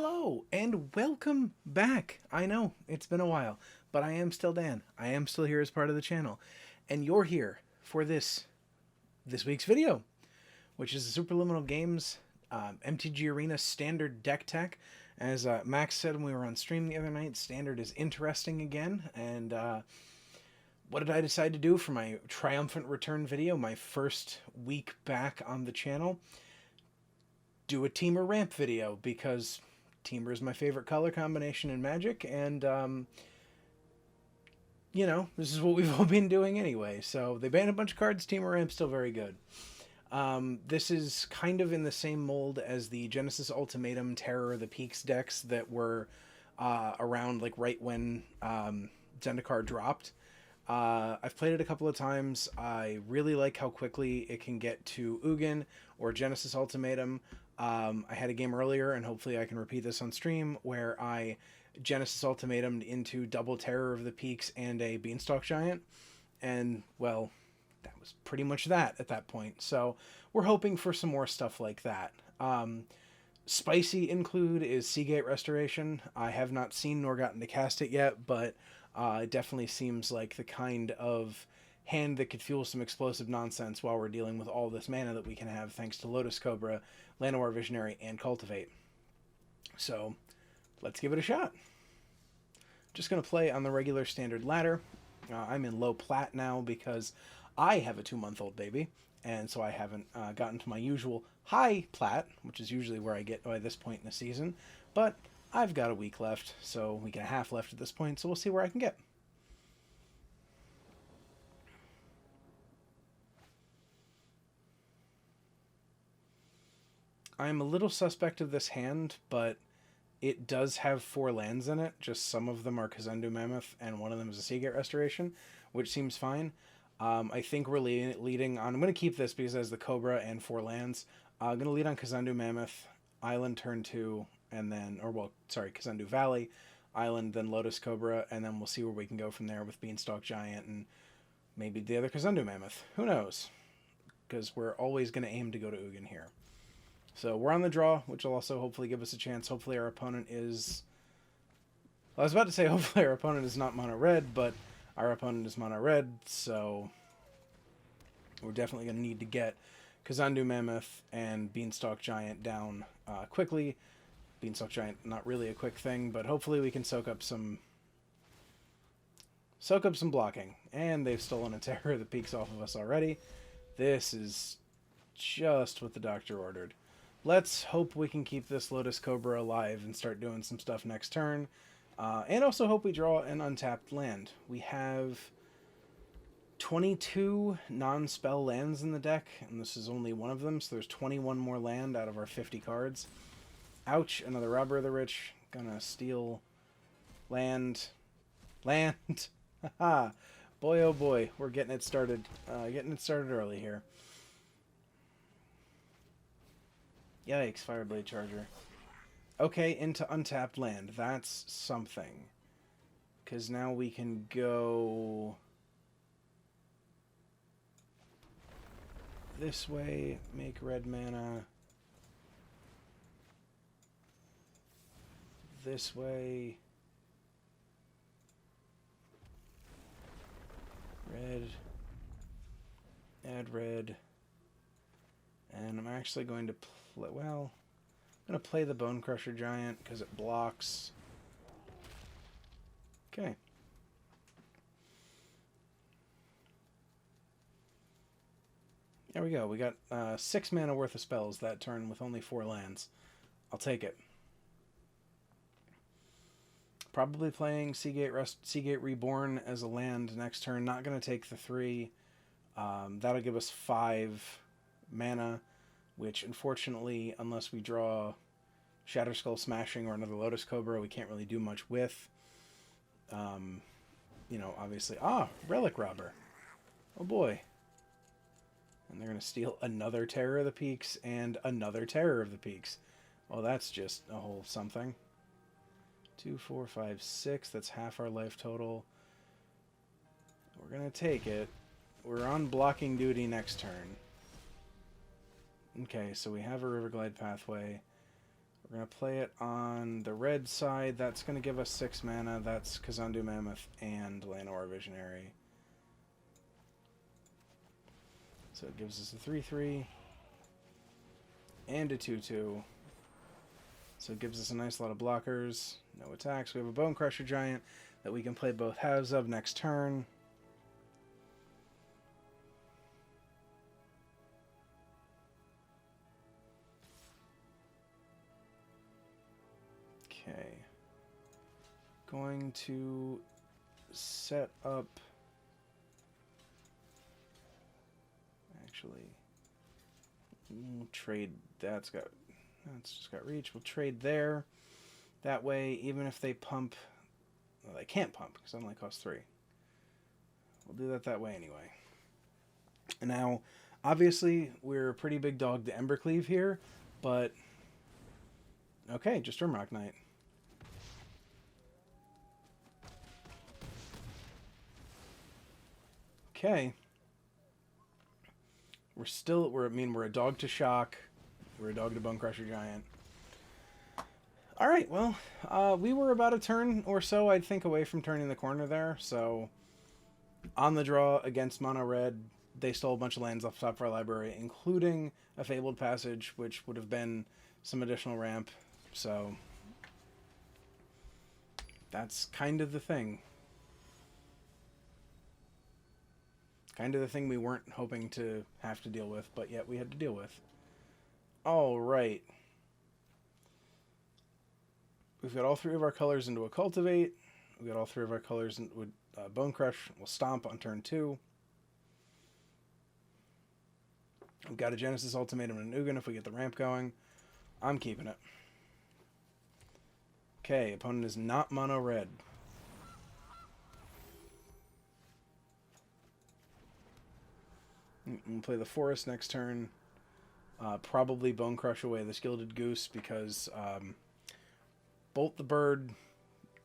Hello and welcome back. I know it's been a while, but I am still Dan. I am still here as part of the channel, and you're here for this week's video, which is the Superliminal Games MTG Arena Standard Deck Tech. As Max said when we were on stream the other night, Standard is interesting again, and what did I decide to do for my triumphant return video, my first week back on the channel? Do a Temur ramp video, because Temur is my favorite color combination in Magic, and you know, this is what we've all been doing anyway. So they banned a bunch of cards. Temur ramp's still very good. This is kind of in the same mold as the Genesis Ultimatum Terror of the Peaks decks that were around like right when Zendikar dropped. I've played it a couple of times. I really like how quickly it can get to Ugin or Genesis Ultimatum. I had a game earlier, and hopefully I can repeat this on stream, where I Genesis Ultimatumed into double Terror of the Peaks and a Beanstalk Giant. And, well, that was pretty much that at that point. So we're hoping for some more stuff like that. Spicy include is Seagate Restoration. I have not seen nor gotten to cast it yet, but it definitely seems like the kind of hand that could fuel some explosive nonsense while we're dealing with all this mana that we can have thanks to Lotus Cobra, Llanowar Visionary, and Cultivate. So let's give it a shot. Just going to play on the regular standard ladder. I'm in low plat now because I have a 2-month-old baby, and so I haven't gotten to my usual high plat, which is usually where I get by this point in the season. But I've got a week left, so a week and a half left at this point, so we'll see where I can get. I'm a little suspect of this hand, but it does have 4 lands in it. Just some of them are Kazundu Mammoth, and one of them is a Seagate Restoration, which seems fine. I think we're leading on... I'm going to keep this because it has the Cobra and 4 lands. I'm going to lead on Kazundu Mammoth, Island turn 2, and then... Kazundu Valley, Island, then Lotus Cobra, and then we'll see where we can go from there with Beanstalk Giant and maybe the other Kazundu Mammoth. Who knows? Because we're always going to aim to go to Ugin here. So we're on the draw, which will also hopefully give us a chance. Hopefully our opponent is... Well, I was about to say hopefully our opponent is not mono red, but our opponent is mono red, so we're definitely going to need to get Kazundu Mammoth and Beanstalk Giant down quickly. Beanstalk Giant, not really a quick thing, but hopefully we can soak up some blocking. And they've stolen a Terror of the Peaks off of us already. This is just what the doctor ordered. Let's hope we can keep this Lotus Cobra alive and start doing some stuff next turn. And also hope we draw an untapped land. We have 22 non-spell lands in the deck, and this is only one of them, so there's 21 more land out of our 50 cards. Ouch, another Robber of the Rich. Gonna steal land. Land! Haha! Boy oh boy, we're getting it started. Getting it started early here. Yikes, Fireblade Charger. Okay, into untapped land. That's something. Because now we can go this way, make red mana. This way. Red. Add red. And I'm actually going to play, well, I'm going to play the Bone Crusher Giant because it blocks. Okay. There we go. We got 6 mana worth of spells that turn with only 4 lands. I'll take it. Probably playing Seagate Reborn as a land next turn. Not going to take the 3. That'll give us 5 mana, which unfortunately, unless we draw Shatterskull Smashing or another Lotus Cobra, we can't really do much with. You know, obviously... Relic Robber. Oh boy. And they're going to steal another Terror of the Peaks and another Terror of the Peaks. Well, that's just a whole something. 2, 4, 5, 6. That's half our life total. We're going to take it. We're on blocking duty next turn. Okay, so we have a Riverglide pathway. We're going to play it on the red side. That's going to give us 6 mana. That's Kazandu Mammoth and Llanowar Visionary. So it gives us a 3/3 and a 2/2. So it gives us a nice lot of blockers. No attacks. We have a Bone Crusher Giant that we can play both halves of next turn. Okay. Going to set up... Actually, we'll trade. That's just got reach. We'll trade there. That way, even if they pump, well, they can't pump because it only costs 3. We'll do that way anyway. And now, obviously, we're a pretty big dog to Embercleave here, but okay, just Rimrock Knight. Okay. We're a dog to Shock. We're a dog to Bone Crusher Giant. Alright, well, we were about a turn or so, I think, away from turning the corner there, so on the draw against Mono Red, they stole a bunch of lands off the top of our library, including a Fabled Passage, which would have been some additional ramp, so that's kind of the thing. Kind of the thing we weren't hoping to have to deal with, but yet we had to deal with. All right. We've got all 3 of our colors into a Cultivate. We've got all 3 of our colors into a Bone Crush. We'll Stomp on turn 2. We've got a Genesis Ultimatum and an Ugin if we get the ramp going. I'm keeping it. Okay, opponent is not Mono Red. We'll play the Forest next turn. Probably Bone Crush away this Gilded Goose because Bolt the Bird,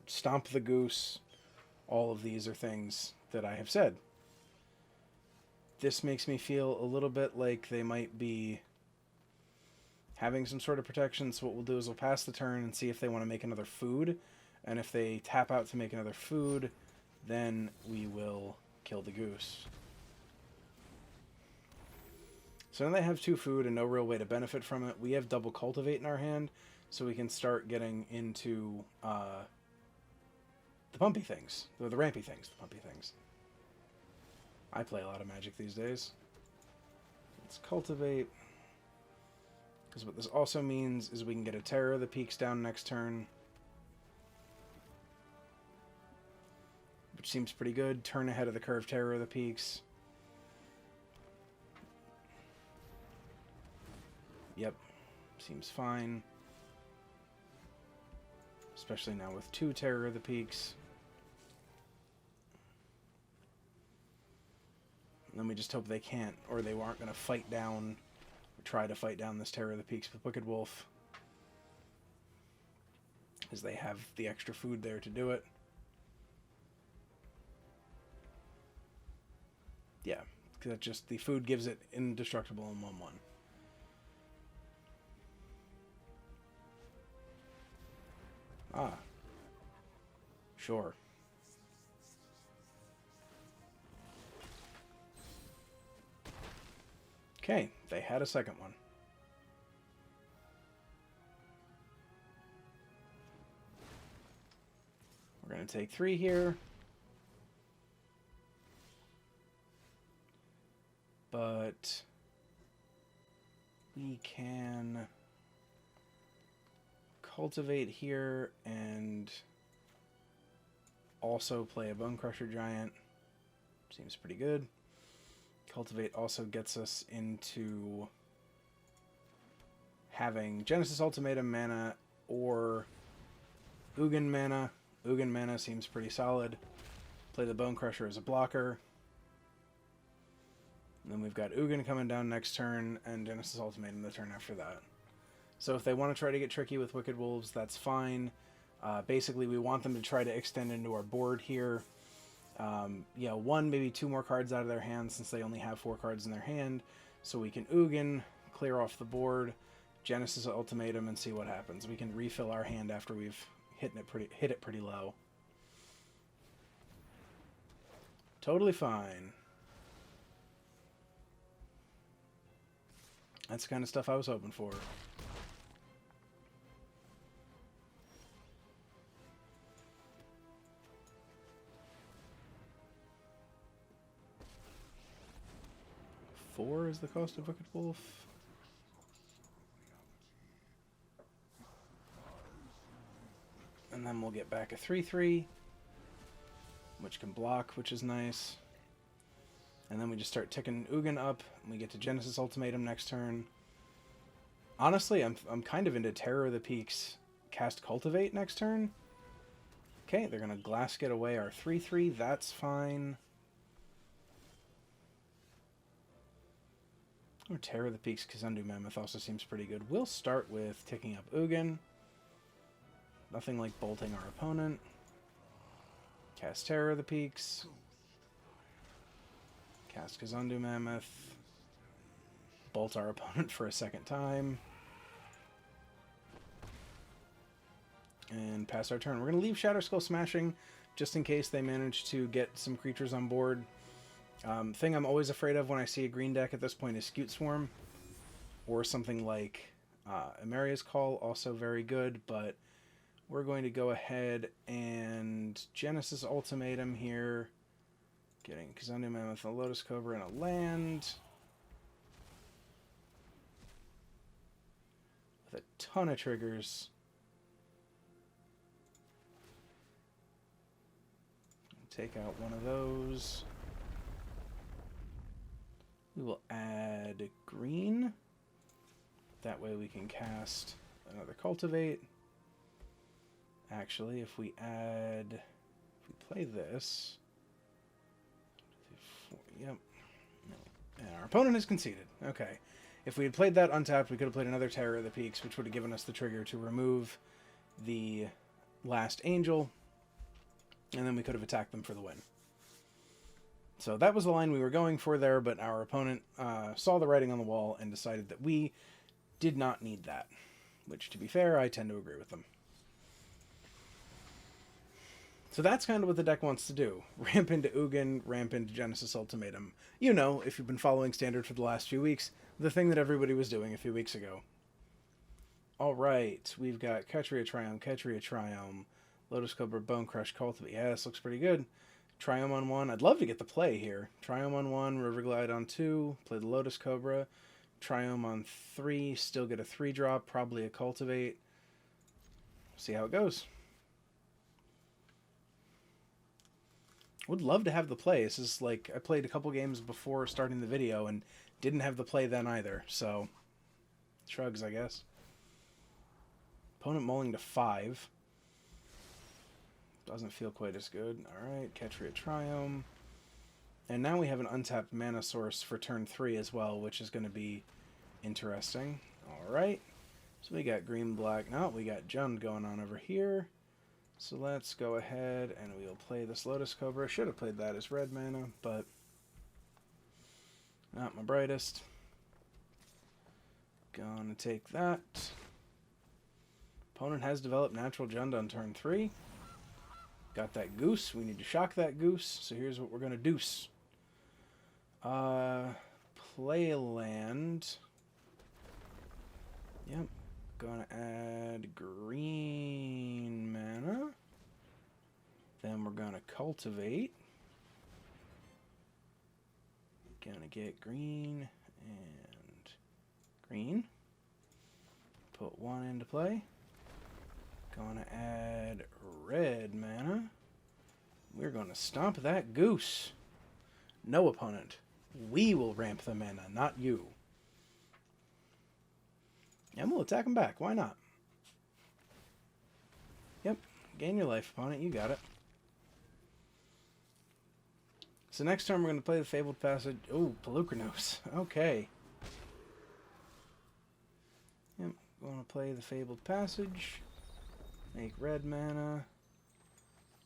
Stomp the Goose, all of these are things that I have said. This makes me feel a little bit like they might be having some sort of protection, so what we'll do is we'll pass the turn and see if they want to make another food, and if they tap out to make another food, then we will kill the goose. So now they have 2 food and no real way to benefit from it. We have double Cultivate in our hand, so we can start getting into the pumpy things. The rampy things, the pumpy things. I play a lot of Magic these days. Let's Cultivate. Because what this also means is we can get a Terror of the Peaks down next turn. Which seems pretty good. Turn ahead of the curve Terror of the Peaks. Yep, seems fine. Especially now with 2 Terror of the Peaks. And then we just hope they can't, or they aren't going to fight down, or try to fight down this Terror of the Peaks with Wicked Wolf. As they have the extra food there to do it. Yeah, that just, the food gives it indestructible in 1/1. Ah. Sure. Okay, they had a second one. We're going to take 3 here. But we can Cultivate here and also play a Bone Crusher Giant. Seems pretty good. Cultivate also gets us into having Genesis Ultimatum mana or Ugin mana. Ugin mana seems pretty solid. Play the Bone Crusher as a blocker. And then we've got Ugin coming down next turn and Genesis Ultimatum the turn after that. So if they want to try to get tricky with Wicked Wolves, that's fine. Basically, we want them to try to extend into our board here. Yeah, 1, maybe 2 more cards out of their hand since they only have 4 cards in their hand. So we can Ugin, clear off the board, Genesis Ultimatum and see what happens. We can refill our hand after we've hit it pretty low. Totally fine. That's the kind of stuff I was hoping for. $4 is the cost of Wicked Wolf. And then we'll get back a 3/3, which can block, which is nice. And then we just start ticking Ugin up, and we get to Genesis Ultimatum next turn. Honestly, I'm kind of into Terror of the Peaks, cast Cultivate next turn. Okay, they're going to Glass get away our 3/3, that's fine. Or Terror of the Peaks, Kazundu Mammoth also seems pretty good. We'll start with ticking up Ugin. Nothing like bolting our opponent. Cast Terror of the Peaks. Cast Kazundu Mammoth. Bolt our opponent for a second time. And pass our turn. We're going to leave Shadow Skull Smashing just in case they manage to get some creatures on board. Thing I'm always afraid of when I see a green deck at this point is Scute Swarm. Or something like Emeria's Call, also very good, but we're going to go ahead and Genesis Ultimatum here. Getting Kazundu Mammoth, a Lotus Cobra, and a land. With a ton of triggers. Take out one of those. We will add green. That way we can cast another Cultivate. Actually, if we play this... Yep. And our opponent has conceded. Okay. If we had played that untapped, we could have played another Terror of the Peaks, which would have given us the trigger to remove the last Angel. And then we could have attacked them for the win. So that was the line we were going for there, but our opponent saw the writing on the wall and decided that we did not need that. Which, to be fair, I tend to agree with them. So that's kind of what the deck wants to do. Ramp into Ugin, ramp into Genesis Ultimatum. You know, if you've been following Standard for the last few weeks, the thing that everybody was doing a few weeks ago. Alright, we've got Ketria Triome, Lotus Cobra, Bone Crush, Cultivate. Yeah, this looks pretty good. Triome on 1. I'd love to get the play here. Triome on 1, Riverglide on 2, play the Lotus Cobra. Triome on 3, still get a 3-drop, probably a Cultivate. See how it goes. Would love to have the play. This is like, I played a couple games before starting the video and didn't have the play then either, so shrugs, I guess. Opponent mulling to 5. Doesn't feel quite as good. Alright, Ketria Triome. And now we have an untapped mana source for turn 3 as well, which is going to be interesting. Alright, so we got green-black. No, we got Jund going on over here. So let's go ahead and we'll play this Lotus Cobra. Should have played that as red mana, but not my brightest. Gonna take that. Opponent has developed natural Jund on turn 3. Got that goose. We need to shock that goose. So here's what we're gonna deuce. Play a land. Yep. Gonna add green mana. Then we're gonna cultivate. Gonna get green and green. Put 1 into play. Gonna add red mana. We're gonna stomp that goose. No opponent. We will ramp the mana, not you. And we'll attack him back. Why not? Yep. Gain your life, opponent. You got it. So next turn we're going to play the Fabled Passage. Oh, Pelucranos. Okay. Yep. Going to play the Fabled Passage. Make red mana.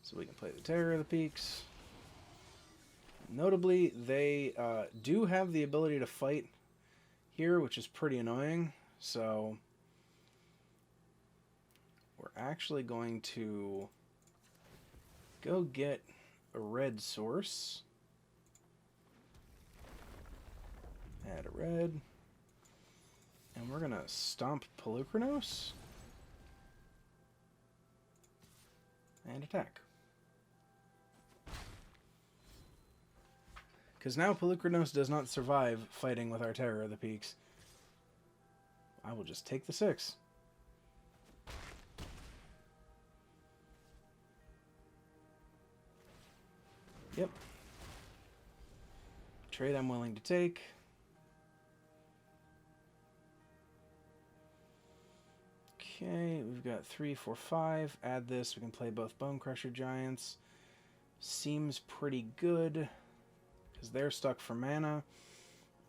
So we can play the Terror of the Peaks. Notably, they do have the ability to fight here, which is pretty annoying. So we're actually going to go get a red source. Add a red. And we're going to stomp Pelucranos. And attack. Because now Pelucranos does not survive fighting with our Terror of the Peaks. I will just take the 6. Yep. Trade I'm willing to take. Okay, we've got 3, 4, 5. Add this. We can play both Bone Crusher Giants. Seems pretty good. Because they're stuck for mana.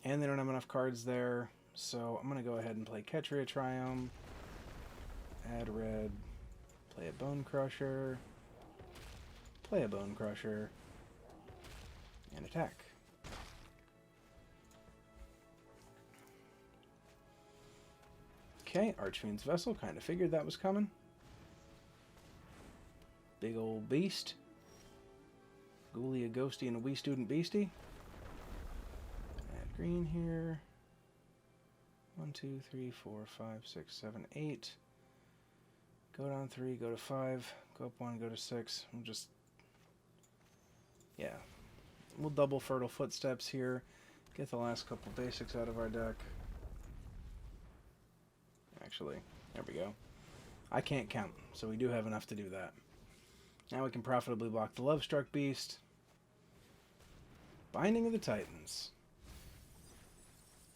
And they don't have enough cards there. So I'm going to go ahead and play Ketria Triome. Add red. Play a Bone Crusher. Play a Bone Crusher. And attack. Okay, Archfiend's Vessel. Kind of figured that was coming. Big old beast. Ghoulie, a ghosty, and a wee student beastie. Add green here. 1, 2, 3, 4, 5, 6, 7, 8. Go down 3, go to 5. Go up 1, go to 6. We'll just... yeah. We'll double Fertile Footsteps here. Get the last couple basics out of our deck. Actually, there we go. I can't count, so we do have enough to do that. Now we can profitably block the Lovestruck Beast. Binding of the Titans.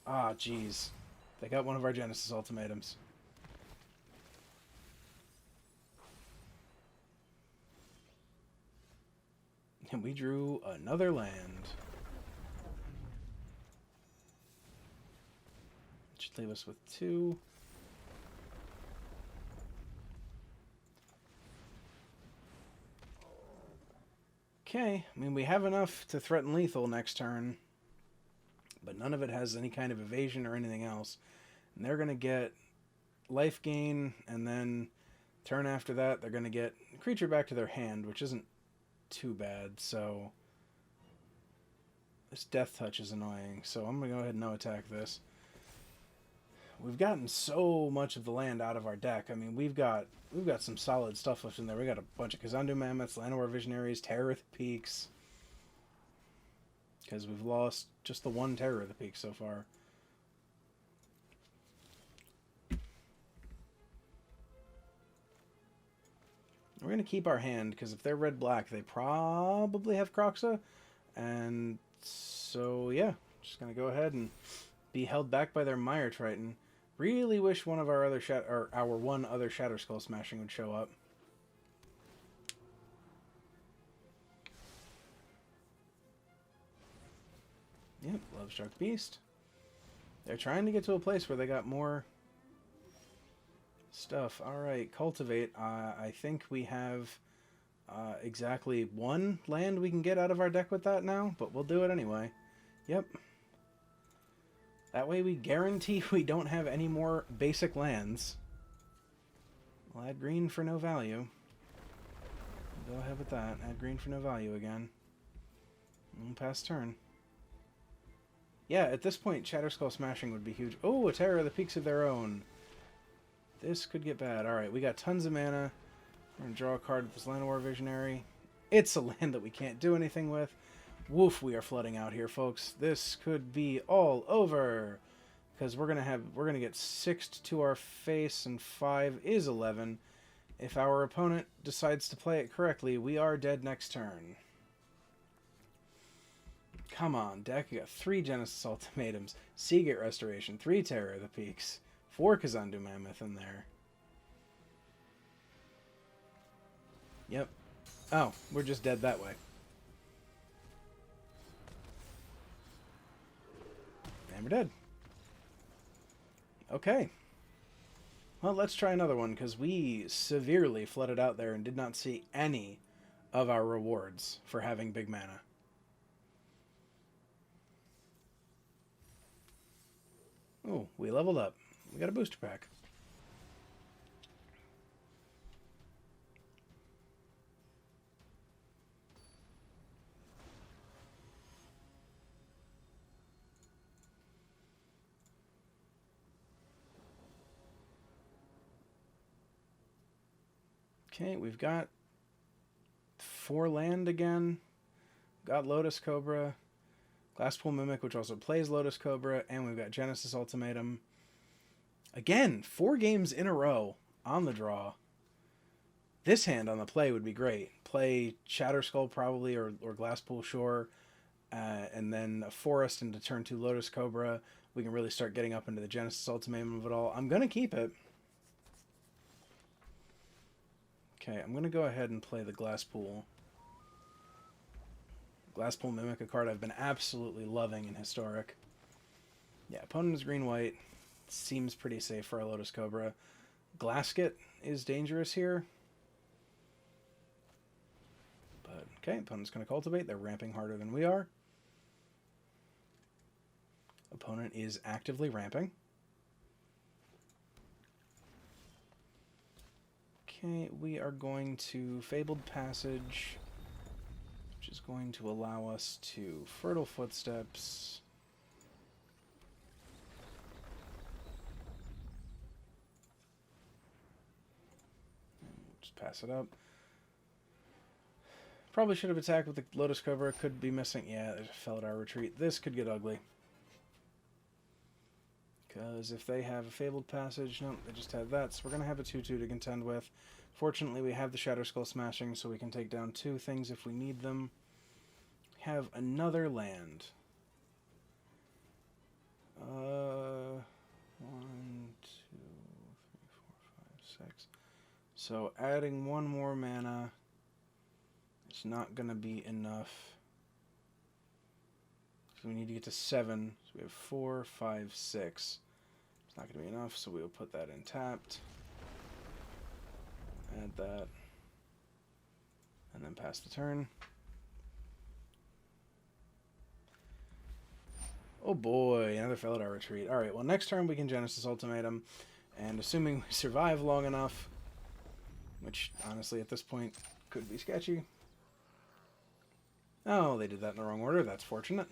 Ah, jeez. They got one of our Genesis Ultimatums. And we drew another land. Should leave us with 2. Okay, I mean, we have enough to threaten lethal next turn, but none of it has any kind of evasion or anything else. And they're going to get life gain, and then turn after that, they're going to get creature back to their hand, which isn't too bad. So this Death Touch is annoying, so I'm going to go ahead and no attack this. We've gotten so much of the land out of our deck. I mean, we've got some solid stuff left in there. We got a bunch of Kazandu Mammoths, Llanowar Visionaries, Terror of the Peaks. Because we've lost just the one Terror of the Peaks so far. We're going to keep our hand, because if they're red-black, they probably have Kroxa. And so, yeah, just going to go ahead and be held back by their Mire Triton. Really wish one of our other our one other Shatter Skull Smashing would show up. Yep, Lovestruck Beast. They're trying to get to a place where they got more stuff. Alright, Cultivate. I think we have exactly 1 land we can get out of our deck with that now, but we'll do it anyway. Yep. That way we guarantee we don't have any more basic lands. We'll add green for no value. Go ahead with that. Add green for no value again. And pass turn. Yeah, at this point, Shatter Skull Smashing would be huge. Oh, a Terror of the Peaks of their own. This could get bad. Alright, we got tons of mana. We're going to draw a card with this Llanowar Visionary. It's a land that we can't do anything with. Woof, we are flooding out here, folks. This could be all over. Because we're gonna get 6 to our face, and 5 is 11. If our opponent decides to play it correctly, we are dead next turn. Come on, deck. You got 3 Genesis Ultimatums, Seagate Restoration, 3 Terror of the Peaks, 4 Kazandu Mammoth in there. Yep. Oh, we're just dead that way. And we're dead. Okay. Well, let's try another one, because we severely flooded out there and did not see any of our rewards for having big mana. Oh, we leveled up. We got a booster pack. Okay, we've got 4 land again. Got Lotus Cobra, Glasspool Mimic, which also plays Lotus Cobra, and we've got Genesis Ultimatum. Again, 4 games in a row on the draw. This hand on the play would be great. Play Shatterskull probably, or Glasspool Shore, and then a Forest into turn 2 Lotus Cobra. We can really start getting up into the Genesis Ultimatum of it all. I'm going to keep it. Okay, I'm going to go ahead and play the Glasspool. Glasspool Mimic, a card I've been absolutely loving in Historic. Yeah, opponent is green-white. Seems pretty safe for our Lotus Cobra. Glasket is dangerous here. But, okay, opponent's going to cultivate. They're ramping harder than we are. Opponent is actively ramping. Okay, we are going to Fabled Passage, which is going to allow us to Fertile Footsteps. Just pass it up. Probably should have attacked with the Lotus Cobra. Could be missing. Yeah, there's a Felidar Retreat. This could get ugly. Because if they have a Fabled Passage, no, they just have that. So we're going to have a 2-2 to contend with. Fortunately, we have the Shatterskull Smashing, so we can take down 2 things if we need them. Have another land. 1, 2, 3, 4, 5, 6. So adding 1 more mana is not going to be enough. So we need to get to 7. So we have 4, 5, 6. It's not going to be enough, so we'll put that in tapped. Add that. And then pass the turn. Oh boy, another Felidar Retreat. Alright, well next turn we can Genesis Ultimatum. And assuming we survive long enough, which honestly at this point could be sketchy. Oh, they did that in the wrong order. That's fortunate.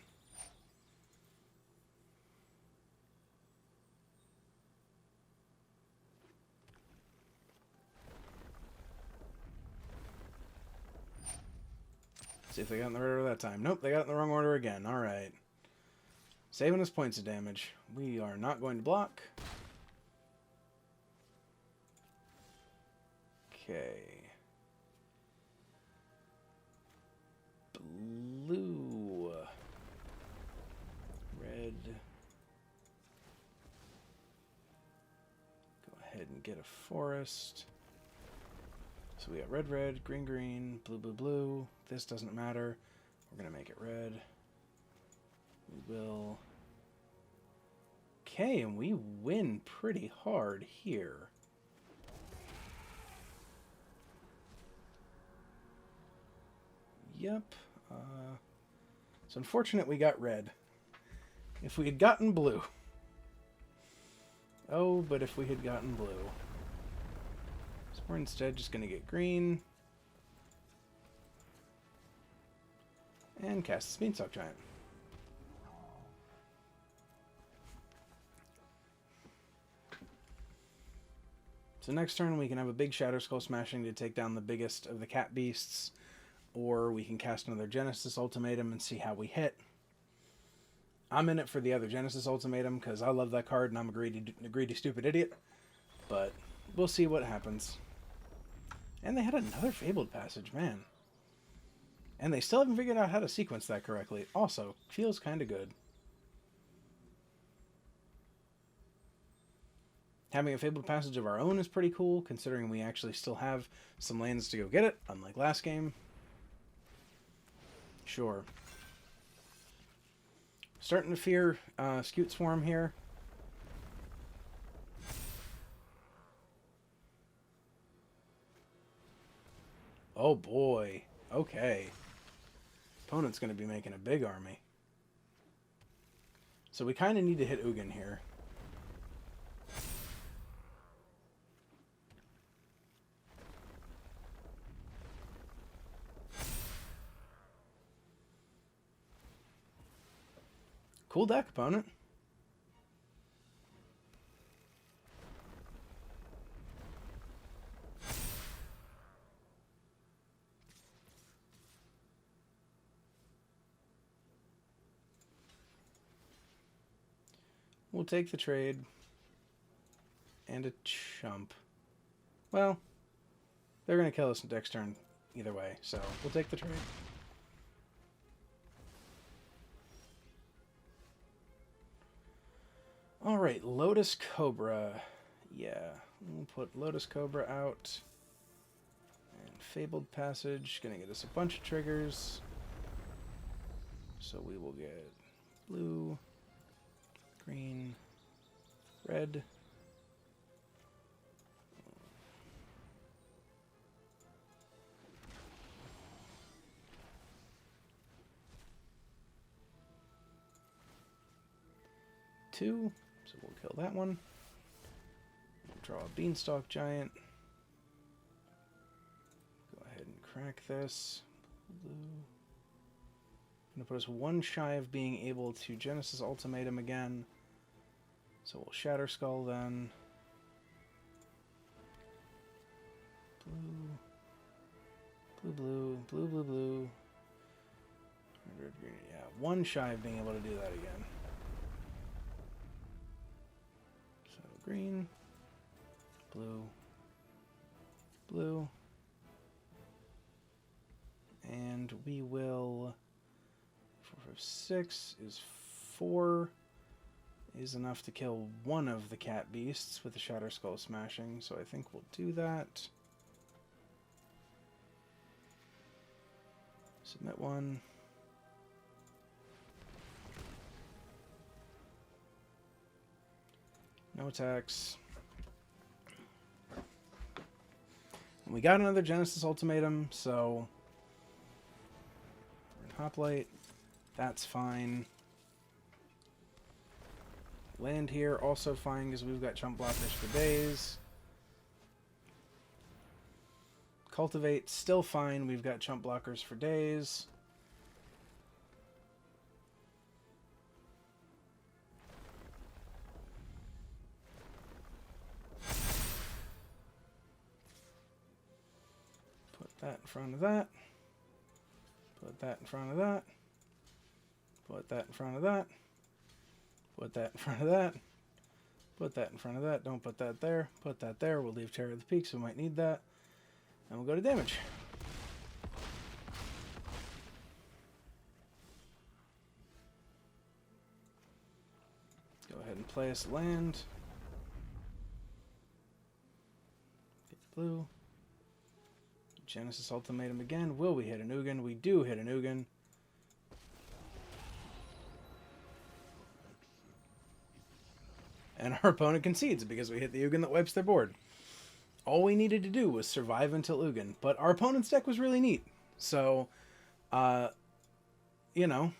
See if they got in the right order that time. Nope, they got it in the wrong order again. Alright. Saving us points of damage. We are not going to block. Okay. Blue. Red. Go ahead and get a forest. So we got red, red, green, green, blue, blue, blue. This doesn't matter. We're going to make it red. We will. Okay, and we win pretty hard here. Yep. It's unfortunate we got red. If we had gotten blue. Oh, but if we had gotten blue. So we're instead just going to get green. And cast the Beanstalk Giant. So next turn we can have a big Shatterskull Smashing to take down the biggest of the cat beasts. Or we can cast another Genesis Ultimatum and see how we hit. I'm in it for the other Genesis Ultimatum because I love that card and I'm a greedy stupid idiot. But we'll see what happens. And they had another Fabled Passage, man. And they still haven't figured out how to sequence that correctly. Also, feels kind of good. Having a Fabled Passage of our own is pretty cool, considering we actually still have some lands to go get it, unlike last game. Sure. Starting to fear Scute Swarm here. Oh boy. Okay. Opponent's going to be making a big army. So we kind of need to hit Ugin here. Cool deck, opponent. We'll take the trade. And a chump. Well, they're going to kill us next turn either way, so we'll take the trade. Alright, Lotus Cobra. Yeah, we'll put Lotus Cobra out. And Fabled Passage, gonna get us a bunch of triggers. So we will get blue, green, red. Two. So we'll kill that one. We'll draw a Beanstalk Giant. Go ahead and crack this. Blue. Gonna put us one shy of being able to Genesis Ultimatum again. So we'll Shatter Skull then. Blue. Blue, blue, blue, blue, blue. Red, green. Yeah, one shy of being able to do that again. Green, blue, blue, and we will, 4, 5, 6 is 4, is enough to kill one of the cat beasts with the Shatter Skull smashing, so I think we'll do that. Submit one. No attacks. And we got another Genesis Ultimatum, so Hoplite, that's fine. Land here, also fine, because we've got chump blockers for days. Cultivate, still fine, we've got chump blockers for days. That in front of that. Put that in front of that. Put that in front of that. Put that in front of that. Put that in front of that. Don't put that there. Put that there. We'll leave Terror of the Peaks. We might need that. And we'll go to damage. Go ahead and play us land. Get blue. Genesis Ultimatum again. Will we hit an Ugin? We do hit an Ugin. And our opponent concedes because we hit the Ugin that wipes their board. All we needed to do was survive until Ugin. But our opponent's deck was really neat. So, you know,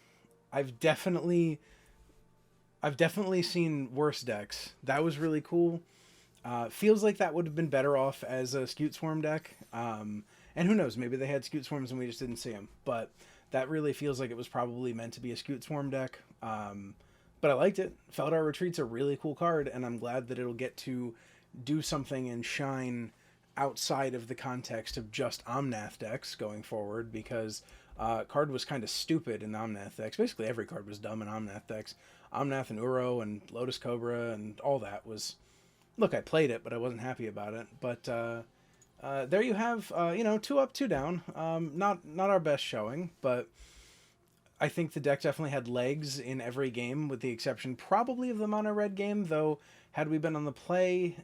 I've definitely seen worse decks. That was really cool. Feels like that would have been better off as a Scute Swarm deck. And who knows, maybe they had Scute Swarms and we just didn't see them. But that really feels like it was probably meant to be a Scute Swarm deck. But I liked it. Feldar Retreat's a really cool card, and I'm glad that it'll get to do something and shine outside of the context of just Omnath decks going forward, because card was kind of stupid in the Omnath decks. Basically every card was dumb in Omnath decks. Omnath and Uro and Lotus Cobra and all that was... Look, I played it, but I wasn't happy about it. But there you have, you know, 2 up, 2 down. Not our best showing, but I think the deck definitely had legs in every game, with the exception probably of the mono red game, though had we been on the play,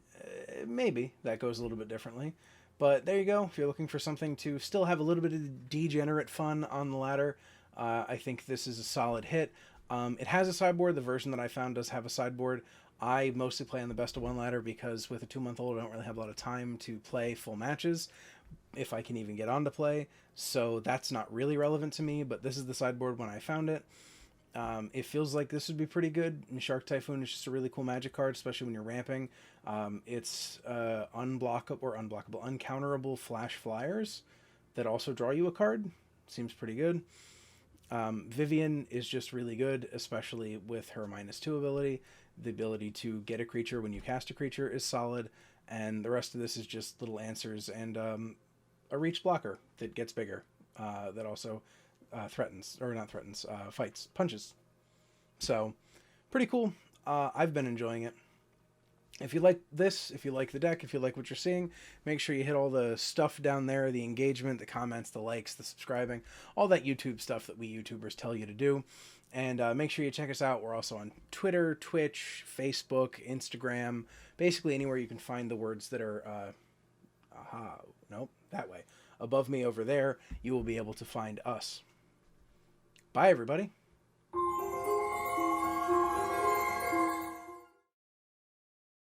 maybe that goes a little bit differently. But there you go. If you're looking for something to still have a little bit of degenerate fun on the ladder, I think this is a solid hit. It has a sideboard. The version that I found does have a sideboard. I mostly play on the best of 1 ladder because with a 2-month-old I don't really have a lot of time to play full matches, if I can even get on to play, so that's not really relevant to me, but this is the sideboard when I found it. It feels like this would be pretty good, and Shark Typhoon is just a really cool magic card, especially when you're ramping. It's uncounterable flash flyers that also draw you a card. Seems pretty good. Vivian is just really good, especially with her -2 ability. The ability to get a creature when you cast a creature is solid, and the rest of this is just little answers and a reach blocker that gets bigger, that also fights, punches. So, pretty cool. I've been enjoying it. If you like this, if you like the deck, if you like what you're seeing, make sure you hit all the stuff down there, the engagement, the comments, the likes, the subscribing, all that YouTube stuff that we YouTubers tell you to do. And make sure you check us out. We're also on Twitter, Twitch, Facebook, Instagram, basically anywhere you can find the words that are, nope, that way. Above me over there, you will be able to find us. Bye, everybody.